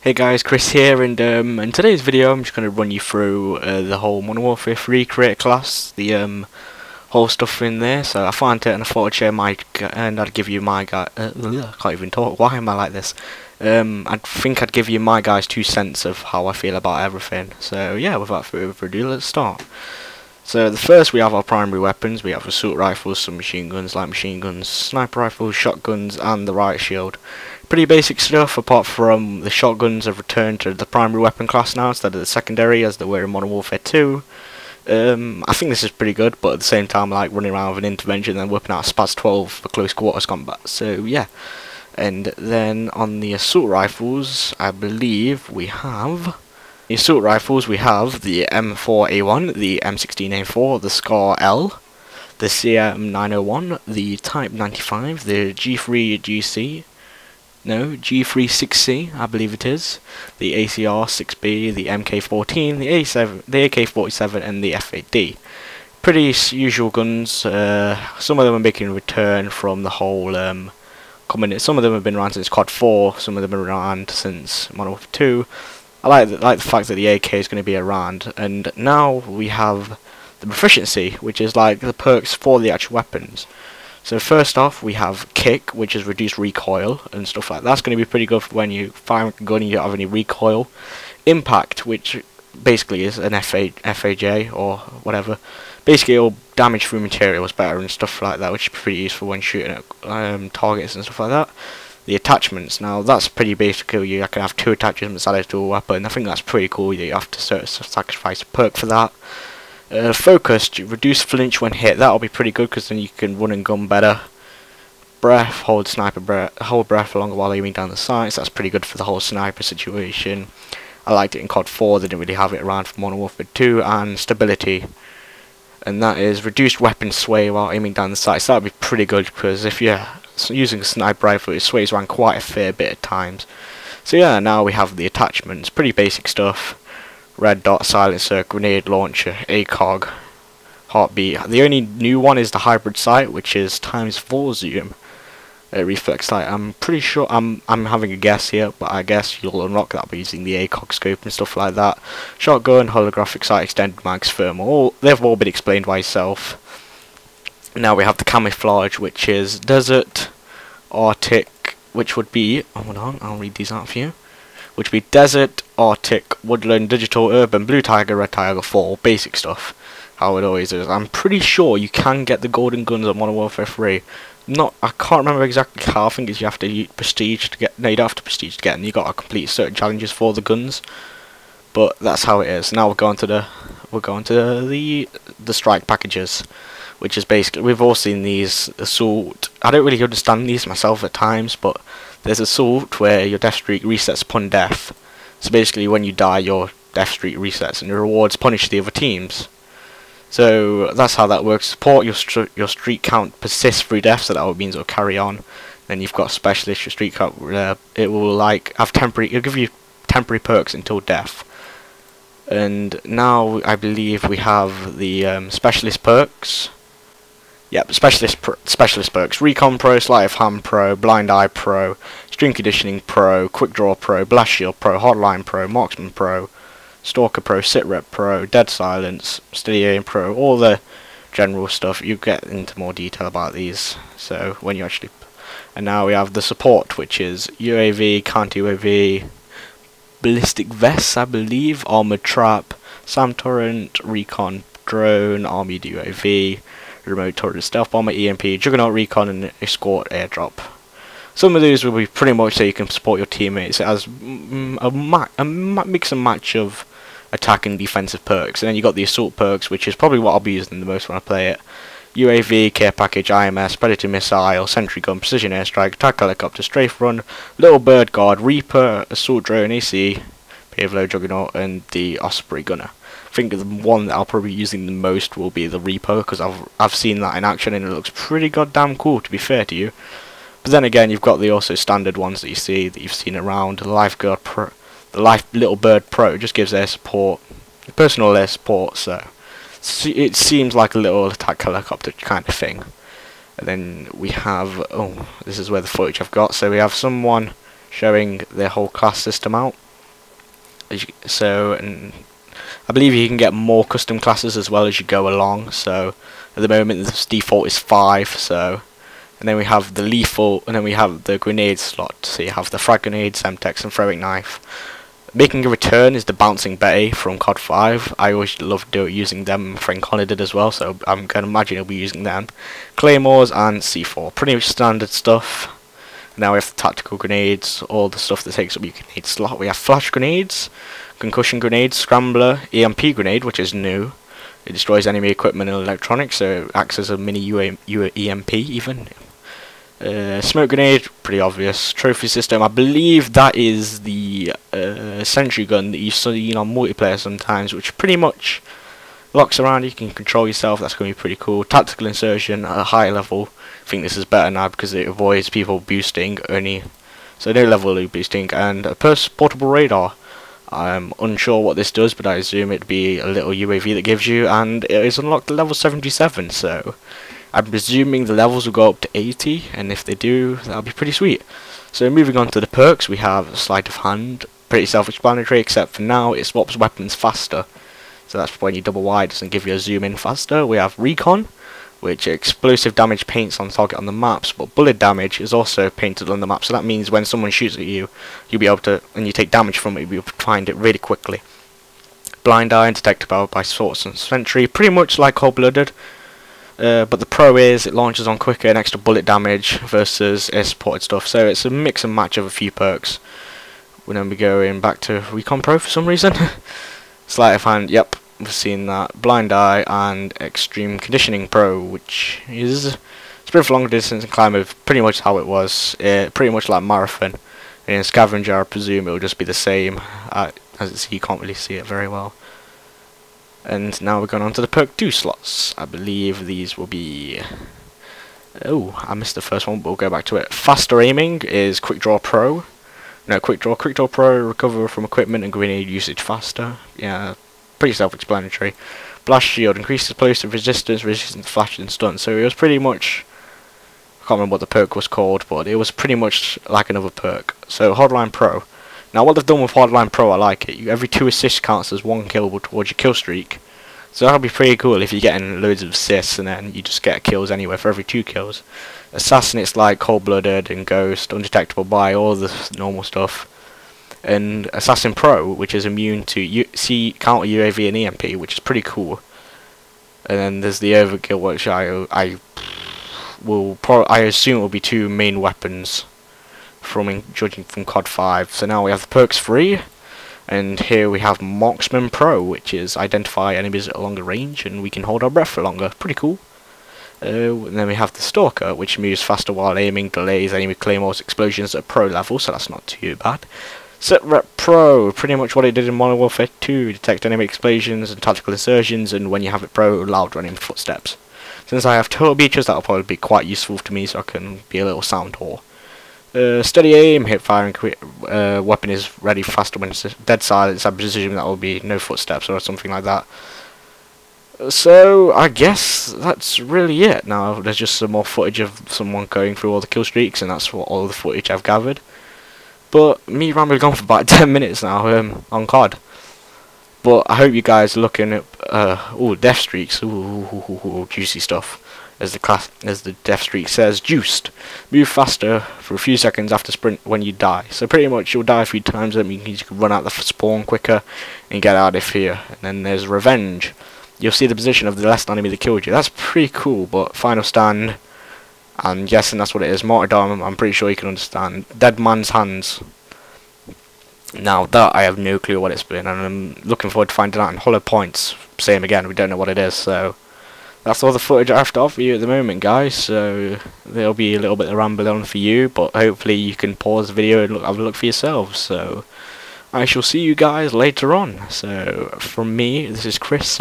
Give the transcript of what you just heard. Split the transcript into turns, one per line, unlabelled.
Hey guys, Chris here, and in today's video I'm just going to run you through the whole Modern Warfare 3 creator class, the whole stuff in there. So I found it and I thought I'd share and I'd give you my guy. I can't even talk. Why am I like this? I think I'd give you my guys' 2 cents of how I feel about everything. So yeah, without further ado, let's start. So the first, we have our primary weapons. We have assault rifles, some machine guns, light machine guns, sniper rifles, shotguns, and the riot shield. Pretty basic stuff, apart from the shotguns have returned to the primary weapon class now instead of the secondary as they were in Modern Warfare 2. I think this is pretty good, but at the same time, like running around with an intervention and then whipping out a Spaz 12 for close quarters combat. So yeah. And then on the assault rifles, I believe we have the assault rifles. We have the M4A1, the M16A4, the SCAR L, the CM901, the Type 95, the G3GC. No, G36C, I believe it is, the ACR-6B, the MK14, the AK-47, and the F8D. Pretty usual guns. Some of them are making a return from the whole some of them have been around since COD 4, some of them have been around since Modern Warfare 2. I like the fact that the AK is going to be around, and now we have the proficiency, which is like the perks for the actual weapons. So first off, we have Kick, which is reduced recoil and stuff like that. That's going to be pretty good for when you fire a gun and you don't have any recoil. Impact, which basically is an FAJ or whatever. Basically, it'll damage through materials better and stuff like that, which is pretty useful when shooting at targets and stuff like that. The attachments, now that's pretty basic. You can have 2 attachments added to a weapon. I think that's pretty cool. You have to sacrifice a perk for that. Focused, reduce flinch when hit. That'll be pretty good because then you can run and gun better. Breath, hold breath longer while aiming down the sights. That's pretty good for the whole sniper situation. I liked it in COD 4. They didn't really have it around for Modern Warfare 2. And stability, and that is reduced weapon sway while aiming down the sights. That'll be pretty good because if you're using a sniper rifle, it sways around quite a fair bit at times. So yeah, now we have the attachments. Pretty basic stuff. Red dot, silencer, grenade launcher, ACOG, heartbeat. The only new one is the hybrid sight, which is ×4 zoom. Reflex sight. I'm pretty sure I'm having a guess here, but I guess you'll unlock that by using the ACOG scope and stuff like that. Shotgun, holographic sight, extended mags, thermal. They've all been explained by itself. Now we have the camouflage, which is desert, Arctic, which would be, hold on, I'll read these out for you. Which would be desert, Arctic, woodland, digital, urban, blue tiger, red tiger, fall, basic stuff. How it always is. I'm pretty sure you can get the golden guns on Modern Warfare 3. I can't remember exactly how. I think it's you have to use prestige to get. No, you don't have to prestige to get them. You got to complete certain challenges for the guns. But that's how it is. Now we're going to the strike packages, which is basically, we've all seen these assault. I don't really understand these myself at times, but there's assault where your death streak resets upon death. So basically when you die, your death streak resets and your rewards punish the other teams. So that's how that works. Support, your streak count persists through death, so that means it'll carry on. Then you've got specialist, your streak count, it will like have it'll give you temporary perks until death. And now I believe we have the specialist perks. Yep, specialist perks. Recon Pro, Sleight of Hand Pro, Blind Eye Pro, String Conditioning Pro, Quick Draw Pro, Blast Shield Pro, Hotline Pro, Marksman Pro, Stalker Pro, Sit Rep Pro, Dead Silence, Steady Aim Pro, all the general stuff. You get into more detail about these. So when you actually, and now we have the support, which is UAV, counter-UAV, ballistic vests, I believe, armored trap, SAM turret, recon drone, armored UAV, remote turret, stealth bomber, EMP, juggernaut recon, and escort airdrop. Some of these will be pretty much so you can support your teammates as a mix and match of attack and defensive perks. And then you got the assault perks, which is probably what I'll be using the most when I play it. UAV, care package, IMS, predator missile, sentry gun, precision airstrike, attack helicopter, strafe run, little bird guard, reaper, assault drone, AC, Pavlo juggernaut, and the Osprey gunner. I think the one that I'll probably be using the most will be the Reaper, because I've seen that in action and it looks pretty goddamn cool, to be fair to you. But then again, you've got the also standard ones that you've seen around. The Lifeguard Pro, the Little Bird Pro just gives their support, personal air support. So it seems like a little attack helicopter kind of thing. And then we have, oh, this is where the footage I've got. So we have someone showing their whole class system out. And I believe you can get more custom classes as well as you go along. So at the moment the default is 5. So, and then we have the lethal, and then we have the grenade slot. So you have the frag grenade, semtex, and throwing knife. Making a return is the bouncing Betty from COD 5. I always loved using them. My friend Connor did as well, so I'm going to imagine he'll be using them. Claymores and C4. Pretty much standard stuff. Now we have the tactical grenades, all the stuff that takes up your grenade slot. We have flash grenades, concussion grenades, scrambler, EMP grenade, which is new. It destroys enemy equipment and electronics, so it acts as a mini EMP even. Smoke grenade, pretty obvious. Trophy system, I believe that is the sentry gun that you've seen on multiplayer sometimes, which pretty much locks around, you can control yourself. That's going to be pretty cool. Tactical insertion at a high level. I think this is better now because it avoids people boosting only, so no level boosting. And a portable radar. I'm unsure what this does, but I assume it'd be a little UAV that gives you, and it is unlocked at level 77, so I'm presuming the levels will go up to 80, and if they do, that'll be pretty sweet. So moving on to the perks, we have sleight of hand. Pretty self-explanatory, except for now it swaps weapons faster. So that's when you double wide, doesn't give you a zoom in faster. We have recon, which explosive damage paints on target on the maps, but bullet damage is also painted on the map. So that means when someone shoots at you, you'll be able to, and you take damage from it, you'll be able to find it really quickly. Blind eye and detectable by swords and sentry, pretty much like cold-blooded. But the pro is it launches on quicker and extra bullet damage versus air supported stuff. So it's a mix and match of a few perks. We're going to be going back to Recon Pro for some reason. Sleight of hand, yep, we've seen that. Blind eye and Extreme Conditioning Pro, which is sprint for longer distance and climb, pretty much how it was. Pretty much like marathon. And in Scavenger, I presume it will just be the same. As you can't really see it very well. And now we're going on to the perk 2 slots. I believe these will be... Oh, I missed the first one, but we'll go back to it. Faster aiming is Quick Draw Pro. No, Quick Draw Pro, recover from equipment and grenade usage faster. Yeah, pretty self-explanatory. Blast Shield, increases explosive resistance, resistance to flash and stun. So it was pretty much... I can't remember what the perk was called, but it was pretty much like another perk. So Hardline Pro. Now what they've done with Hardline Pro, I like it. Every 2 assists counts as 1 kill towards your kill streak. So that'll be pretty cool if you're getting loads of assists and then you just get kills anywhere for every 2 kills. Assassin, it's like Cold-Blooded and Ghost, Undetectable by, all the normal stuff. And Assassin Pro, which is immune to counter UAV and EMP, which is pretty cool. And then there's the Overkill, which I assume will be 2 main weapons. Judging from COD 5. So now we have the perks 3, and here we have Marksman Pro, which is identify enemies at a longer range, and we can hold our breath for longer. Pretty cool. And then we have the Stalker, which moves faster while aiming, delays enemy claymores, explosions at pro level, so that's not too bad. Set Rep Pro, pretty much what it did in Modern Warfare 2, detect enemy explosions and tactical insertions, and when you have it pro, loud running footsteps. Since I have turtle beaches, that'll probably be quite useful to me, so I can be a little sound whore. Steady aim, hip fire, and weapon is ready faster when it's dead silence. I presume that will be no footsteps or something like that. So I guess that's really it. Now there's just some more footage of someone going through all the kill streaks, and that's what all the footage I've gathered. But me rambling on for about 10 minutes now on COD. But I hope you guys are looking at death streaks, juicy stuff. As the death streak says, juiced. Move faster for a few seconds after sprint when you die. So pretty much you'll die a few times, that means you can run out the spawn quicker and get out of here. And then there's revenge. You'll see the position of the last enemy that killed you. That's pretty cool, but final stand, I'm guessing that's what it is. Martyrdom, I'm pretty sure you can understand. Dead man's hands. Now that I have no clue what it's been, and I'm looking forward to finding out. And hollow points, same again, we don't know what it is, so... That's all the footage I have to offer you at the moment, guys, so there'll be a little bit of rambling on for you, but hopefully you can pause the video and have a look for yourselves. So I shall see you guys later on. So from me, this is Chris.